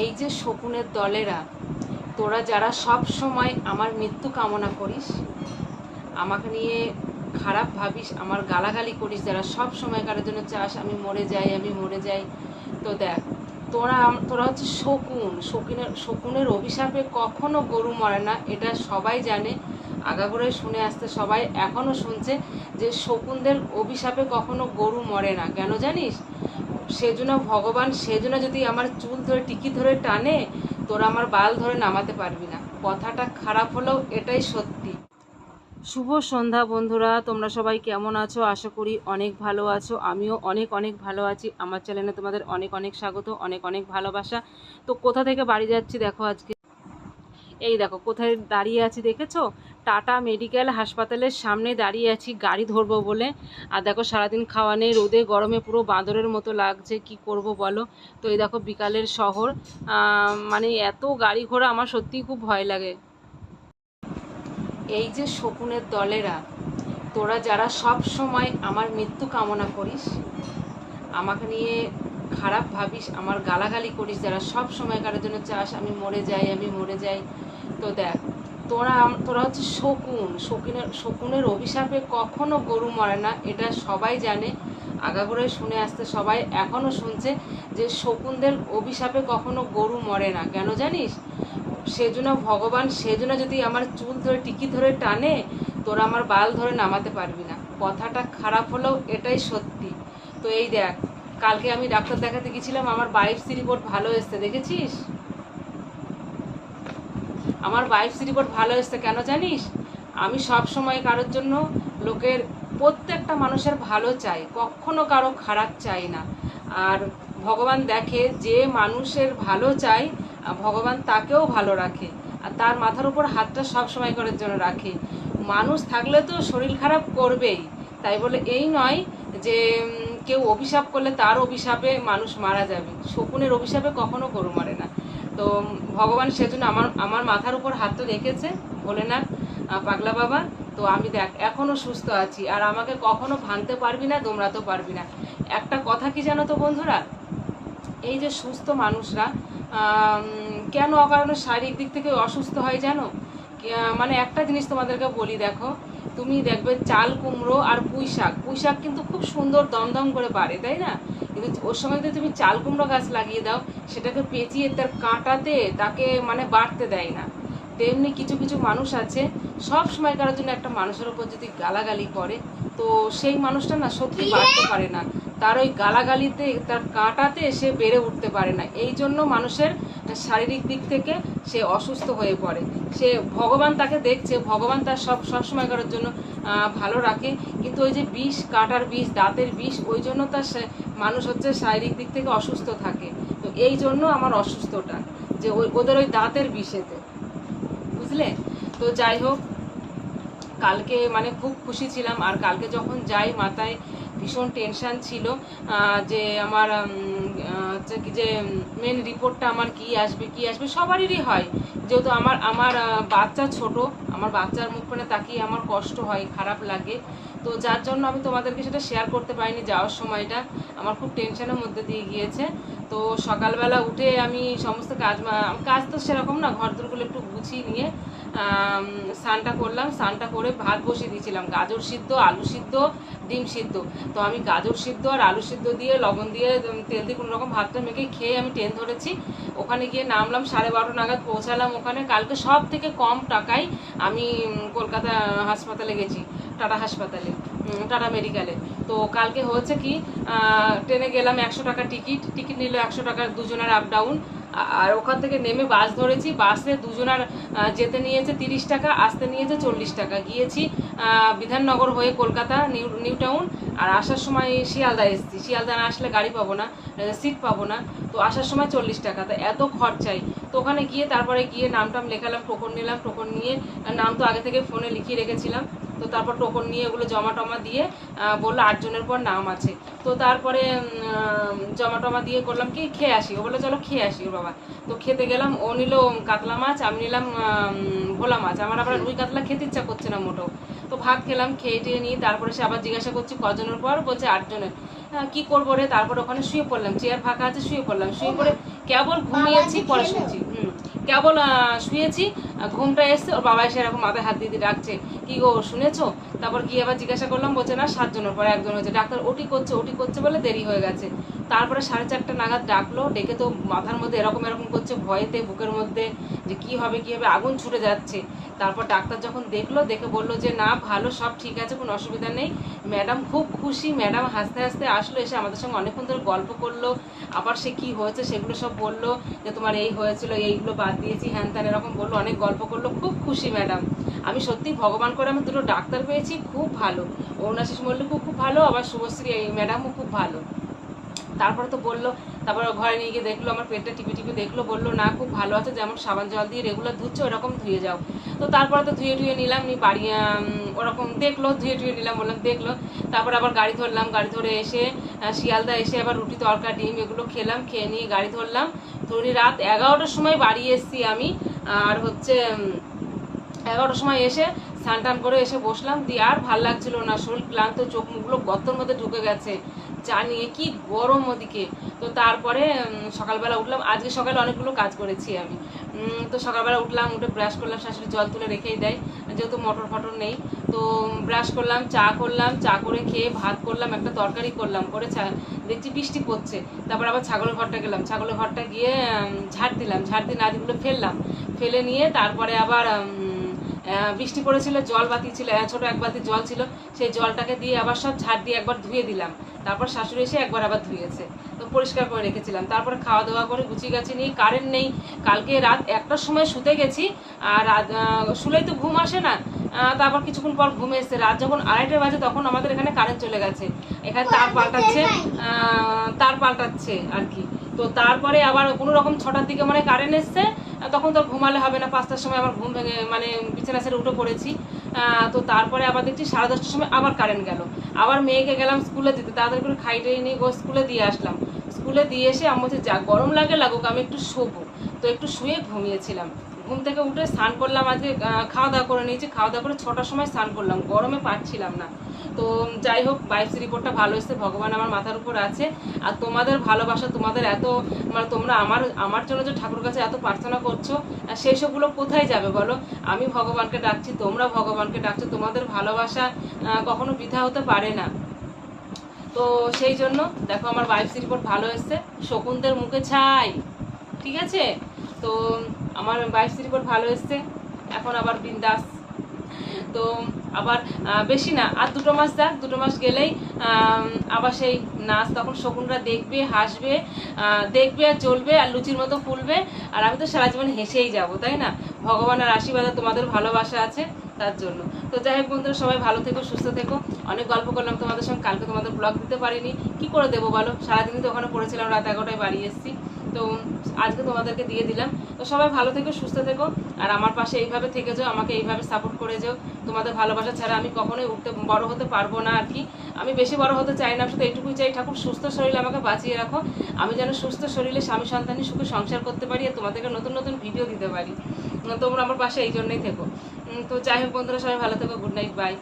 এই যে শকুনের দলেরা, তোরা যারা সব সময় আমার মৃত্যু কামনা করিস, আমাকে নিয়ে খারাপ ভাবিস, আমার গালাগালি করিস, যারা সব সময় কারোর জন্য চাস আমি মরে যাই, আমি মরে যাই, তো দেখ, তোরা তোরা হচ্ছে শকুনের অভিশাপে কখনো গরু মরে না, এটা সবাই জানে। আগাগোড়ায় শুনে আসতে সবাই এখনও শুনছে যে শকুনদের অভিশাপে কখনো গরু মরে না। কেন জানিস? সেজন্য ভগবান, সেজন্য যদি আমার চুল ধরে টিকি ধরে টানে, তোরা আমার বাল ধরে নামাতে পারবি না। কথাটা খারাপ হলেও এটাই সত্যি। শুভ সন্ধ্যা বন্ধুরা, তোমরা সবাই কেমন আছো? আশা করি অনেক ভালো আছো। আমিও অনেক অনেক ভালো আছি। আমার চ্যানেলে তোমাদের অনেক অনেক স্বাগত, অনেক অনেক ভালোবাসা। তো কোথা থেকে বাড়ি যাচ্ছি দেখো আজকে, এই দেখো কোথায় দাঁড়িয়ে আছি দেখেছো? টাটা মেডিকেল হাসপাতালের সামনে দাঁড়িয়ে আছি গাড়ি ধরবো বলে। আর দেখো সারাদিন খাওয়া নেই, রোদে গরমে পুরো বাঁদরের মতো লাগছে, কি করব বলো। তো এই দেখো বিকালের শহর, মানে এত গাড়ি ঘোড়া, আমার সত্যিই খুব ভয় লাগে। এই যে শকুনের দলেরা, তোরা যারা সব সময় আমার মৃত্যু কামনা করিস, আমাকে নিয়ে খারাপ ভাবিস, আমার গালাগালি করিস, যারা সব সময় কারোর জন্য চাস আমি মরে যাই, আমি মরে যাই, তো দেখ, তোরা তোরা হচ্ছে শকুনের অভিশাপে কখনো গরু মরে না, এটা সবাই জানে। আগাগোড়ায় শুনে আসতে সবাই এখনও শুনছে যে শকুনদের অভিশাপে কখনো গরু মরে না। কেন জানিস? সেজন্য ভগবান, সেজন্য যদি আমার চুল ধরে টিকি ধরে টানে, তোরা আমার বাল ধরে নামাতে পারবি না। কথাটা খারাপ হলেও এটাই সত্যি। তো এই দেখ, কালকে আমি ডাক্তার দেখাতে গেছিলাম, আমার বায়োপসি রিপোর্ট ভালো এসছে, দেখেছিস? আমার বায়োপসি রিপোর্ট ভালো এসছে। কেন জানিস? আমি সব সময় কারোর জন্য, লোকের, প্রত্যেকটা মানুষের ভালো চাই, কখনো কারো খারাপ চাই না। আর ভগবান দেখে, যে মানুষের ভালো চাই ভগবান তাকেও ভালো রাখে, আর তার মাথার উপর হাতটা সব সময় করার জন্য রাখে। মানুষ থাকলে তো শরীর খারাপ করবেই, তাই বলে এই নয় যে কেউ অভিশাপ করলে তার অভিশাপে মানুষ মারা যাবে। শকুনের অভিশাপে কখনো গরু মারে না। তো ভগবান সেজন্য আমার আমার মাথার উপর হাতটা রেখেছে, ভোলেনাথ, পাগলা বাবা। তো আমি দেখ এখনও সুস্থ আছি, আর আমাকে কখনো ভাঙতে পারবি না, দোমড়াতেও পারবি না। একটা কথা কি জানো তো বন্ধুরা, এই যে সুস্থ মানুষরা কেন অকারণে শারীরিক দিক থেকে অসুস্থ হয় জানো? মানে একটা জিনিস তোমাদেরকে বলি, দেখো, তুমি দেখবে চাল কুমড়ো আর পুঁই শাক, পুঁই শাক কিন্তু খুব সুন্দর দমদম করে বাড়ে, তাই না? কিন্তু ওর সঙ্গে যদি তুমি চাল কুমড়ো গাছ লাগিয়ে দাও, সেটাকে পেঁচিয়ে তার কাঁটাতে তাকে মানে বাড়তে দেয় না। তেমনি কিছু কিছু মানুষ আছে, সব সময় কারোর জন্য একটা মানুষের উপর যদি গালাগালি করে, তো সেই মানুষটা না সত্যি বাড়তে পারে না। তার ওই গালাগালিতে, তার কাঁটাতে সে বেড়ে উঠতে পারে না। এই জন্য মানুষের শারীরিক দিক থেকে সে অসুস্থ হয়ে পড়ে। সে ভগবান তাকে দেখছে, ভগবান তার সবসময় করার জন্য ভালো রাখে, কিন্তু ওই যে বিষ, কাঁটার বিষ, দাঁতের বিষ, ওই জন্য তার মানুষ হচ্ছে শারীরিক দিক থেকে অসুস্থ থাকে। তো এই জন্য আমার অসুস্থটা, যে ওদের ওই দাঁতের বিষেতে, বুঝলে? তো যাই হোক, কালকে মানে খুব খুশি ছিলাম। আর কালকে যখন যাই, মাথায় ভীষণ টেনশান ছিল যে আমার হচ্ছে কি যে মেন রিপোর্টটা আমার কি আসবে, কি আসবে, সবারই হয়। যেহেতু আমার আমার বাচ্চা ছোট, আমার বাচ্চার মুখখানে তাকিয়ে আমার কষ্ট হয়, খারাপ লাগে। তো যার জন্য আমি তোমাদেরকে সেটা শেয়ার করতে পারিনি যাওয়ার সময়টা, আমার খুব টেনশনের মধ্যে দিয়ে গিয়েছে। তো সকালবেলা উঠে আমি সমস্ত কাজ তো সেরকম না, ঘর দোরগুলো একটু গুছিয়ে নিয়ে স্নানটা করলাম। স্নানটা করে ভাত বসিয়ে দিয়েছিলাম, গাজর সিদ্ধ, আলু সিদ্ধ, ডিম সিদ্ধ। তো আমি গাজর সিদ্ধ আর আলু সিদ্ধ দিয়ে লবণ দিয়ে তেল দিয়ে কোনোরকম ভাতটা মেখে খেয়ে আমি ট্রেন ধরেছি। ওখানে গিয়ে নামলাম 12:30 নাগাদ, পৌঁছালাম ওখানে। কালকে সব থেকে কম টাকায় আমি কলকাতা হাসপাতালে গেছি, টাটা হাসপাতালে, টাটা মেডিকেলে। তো কালকে হচ্ছে কি, ট্রেনে গেলাম, 100 টাকা টিকিট, টিকিট নিল 100 টাকার, দুজনের আপ ডাউন। আর ওখান থেকে নেমে বাস ধরেছি, বাসে দুজনার যেতে নিয়েছে 30 টাকা, আসতে নিয়েছে 40 টাকা। গিয়েছি বিধাননগর হয়ে কলকাতা নিউ টাউন, আর আসার সময় শিয়ালদা এসেছি। শিয়ালদা না আসলে গাড়ি পাবো না, সিট পাবো না, তো আসার সময় 40 টাকা। তো এত খরচাই। তো ওখানে গিয়ে তারপরে গিয়ে নামটাম লেখালাম, টোকন নিলাম, টোকন নিয়ে, নাম তো আগে থেকে ফোনে লিখিয়ে রেখেছিলাম। তো তারপর টোকন নিয়ে ওগুলো জমা টমা দিয়ে বললো 8 জনের পর নাম আছে। তো তারপরে জমা টমা দিয়ে করলাম কি, খেয়ে আসি। ও বললো চলো খেয়ে আসি ওর বাবা। তো খেতে গেলাম, ও নিল কাতলা মাছ, আমি নিলাম ভোলা মাছ। আমার আবার রুই কাতলা খেতে ইচ্ছা করছে না মোটেও। তো তো ভাত খেলাম, খেয়ে টেয়ে নিয়ে তারপরে সে আবার জিজ্ঞাসা করছি কজনের পর, বলছে 8 জনের। কি করবো রে, তারপর ওখানে শুয়ে পড়লাম, চেয়ার ফাঁকা আছে, শুয়ে পড়লাম, শুয়ে পড়ে কেবল ঘুমিয়েছি, পরে শুনছি কেবল শুয়েছি, ঘুমটা এসছে, ওর বাবা এসে এরকম মাথায় হাত দিয়ে ডাকছে, কি গো শুনেছো? তারপর গিয়ে আবার জিজ্ঞাসা করলাম, বলছে না 7 জনের পর 1 জন হয়েছে, ডাক্তার ওটি করছে বলে দেরি হয়ে গেছে। তারপরে 4:30 নাগাদ ডাকলো, ডেকে তো মাথার মধ্যে এরকম এরকম করছে, ভয়েতে বুকের মধ্যে যে কি হবে আগুন ছুটে যাচ্ছে। তারপর ডাক্তার যখন দেখলো, দেখে বললো যে না ভালো, সব ঠিক আছে, কোনো অসুবিধা নেই। ম্যাডাম খুব খুশি, ম্যাডাম হাসতে হাসতে আসলো, এসে আমাদের সঙ্গে অনেকক্ষণ ধরে গল্প করলো, আবার সে কি হয়েছে সেগুলো সব বললো, যে তোমার এই হয়েছিল, এইগুলো বাদ দিয়েছি, হ্যান ত্যান এরকম বললো, অনেক গল্প করলো, খুব খুশি ম্যাডাম। আমি সত্যি ভগবান করে আমি 2টো ডাক্তার পেয়েছি, খুব ভালো। অরুণাশিস মল্লিকও খুব ভালো, আবার শুভশ্রী এই ম্যাডামও খুব ভালো। তারপরে তো বললো, তারপর ঘরে নিয়ে গিয়ে দেখলো, আমার পেটটা টিপে দেখলো, বললো না খুব ভালো আছে, যেমন সাবান জল দিয়ে রেগুলার ধুচ্ছে ওরকম ধুয়ে যাও। তো তারপরে তো ধুয়ে নিলাম, বাড়ি ওরকম দেখলো, ধুয়ে নিলাম, বললাম দেখলো। তারপর আবার গাড়ি ধরলাম, গাড়ি ধরে এসে শিয়ালদা এসে আবার রুটি তরকা ডিম এগুলো খেলাম, খেয়ে নিয়ে গাড়ি ধরলাম, ধরে রাত 11টার সময় বাড়ি এসছি আমি। আর হচ্ছে 11টার সময় এসে স্নান টান করে এসে বসলাম, দিয়ে আর ভাল লাগছিল না, শরীর ক্লান্ত, চোখ মুখগুলো গর্তের মধ্যে ঢুকে গেছে, জানিয়ে কি গরম ওদিকে। তো তারপরে সকালবেলা উঠলাম, আজকে সকালে অনেকগুলো কাজ করেছি আমি। তো সকালবেলা উঠলাম, উঠে ব্রাশ করলাম, শাশুড়ি জল তুলে রেখেই দেয়, যেহেতু মটর ফটর নেই। তো ব্রাশ করলাম, চা করলাম, চা করে খেয়ে ভাত করলাম, একটা তরকারি করলাম, করে দেখছি বৃষ্টি পড়ছে। তারপর আবার ছাগলের ঘরটা গেলাম, ছাগলের ঘরটা গিয়ে ঝাড় দিলাম, ঝাড় দিয়ে নাদিগুলো ফেললাম, ফেলে নিয়ে তারপরে আবার বৃষ্টি পড়েছিল, জল বাতি ছিল, ছোটো 1 বালতি জল ছিল, সেই জলটাকে দিয়ে আবার সব ঝাড় দিয়ে একবার ধুয়ে দিলাম। তারপর শাশুড়ি এসে একবার আবার ধুয়েছে, তো পরিষ্কার করে রেখেছিলাম। তারপরে খাওয়া দাওয়া করে গুছিয়ে গাছি নিয়ে, কারেন্ট নেই, কালকে রাত 1টার সময় শুতে গেছি, আর শুলেই তো ঘুম আসে না। তারপর কিছুক্ষণ পর ঘুম এসছে, রাত যখন 2:30 বাজে তখন আমাদের এখানে কারেন্ট চলে গেছে, এখানে তার পাল্টাচ্ছে আর কি। তো তারপরে আবার কোনো রকম 6টার দিকে মানে কারেন্ট এসছে, তখন তো ঘুমালে হবে না, 5টার সময় আমার ঘুম ভেঙে মানে বিছানা ছেড়ে উঠে পড়েছি। তো তারপরে আবার দেখছি 10:30টার সময় আবার কারেন্ট গেল, আবার মেয়েকে গেলাম স্কুলে দিতে, তাড়াতাড়ি করে খাইয়ে নিয়ে স্কুলে দিয়ে আসলাম। স্কুলে দিয়ে এসে আমি বলছি যা গরম লাগে লাগুক, আমি একটু শোবো, তো একটু শুয়ে ঘুমিয়েছিলাম। ঘুম থেকে উঠে স্নান করলাম, আজকে খাওয়া দাওয়া করে নিয়েছি, খাওয়া দাওয়া করে 6টার সময় স্নান করলাম, গরমে পারছিলাম না। তো যাই হোক, বায়োপসি রিপোর্টটা ভালো এসেছে, ভগবান আমার মাথার উপর আছে। আর তোমাদের ভালোবাসা, তোমাদের এত মানে তোমরা আমার জন্য যে ঠাকুর কাছে এত প্রার্থনা করছো, সেই সবগুলো কোথায় যাবে বলো? আমি ভগবানকে ডাকছি, তোমরা ভগবানকে ডাকছো, তোমাদের ভালোবাসা কখনো বৃথা হতে পারে না। তো সেই জন্য দেখো আমার বায়োপসি রিপোর্ট ভালো এসেছে, শকুনদের মুখে ছাই, ঠিক আছে? তো আমার বায়োপসি রিপোর্ট ভালো এসেছে, এখন আবার বিন্দাস। তো আবার বেশি না, আর 2 মাস যাক, 2 মাস গেলেই আবার সেই নাচ, তখন শকুনরা দেখবে, হাসবে, দেখবে আর চলবে, আর লুচির মতো ফুলবে, আর আমি তো সারা জীবন হেসেই যাব, তাই না? ভগবানের আশীর্বাদে তোমাদের ভালোবাসা আছে, তার জন্য। তো যাই হোক বন্ধুরা, সবাই ভালো থেকো, সুস্থ থেকো। অনেক গল্প করলাম তোমাদের সঙ্গে, কালকে তোমাদের ব্লগ দিতে পারিনি, কি করে দেবো বলো? সারাদিনই তো ওখানে পড়েছিলাম, রাত 11টায় বাড়ি এসেছি, তো আজকে তোমাদেরকে দিয়ে দিলাম। তো সবাই ভালো থেকো, সুস্থ থেকো, আর আমার পাশে এইভাবে থেকে যাও, আমাকে এইভাবে সাপোর্ট করে যাও। তোমাদের ভালোবাসা ছাড়া আমি কখনোই বড় হতে পারবো না আর কি। আমি বেশি বড় হতে চাই না, শুধু এইটুকুই চাই, ঠাকুর সুস্থ শরীরে আমাকে বাঁচিয়ে রাখো, আমি যেন সুস্থ শরীরে স্বামী সন্তানের সুখে সংসার করতে পারি, আর তোমাদেরকে নতুন নতুন ভিডিও দিতে পারি। তোমরা আমার পাশে এই জন্যই থেকো। তো যাই হোক বন্ধুরা, সবাই ভালো থেকো, গুড নাইট, বাই।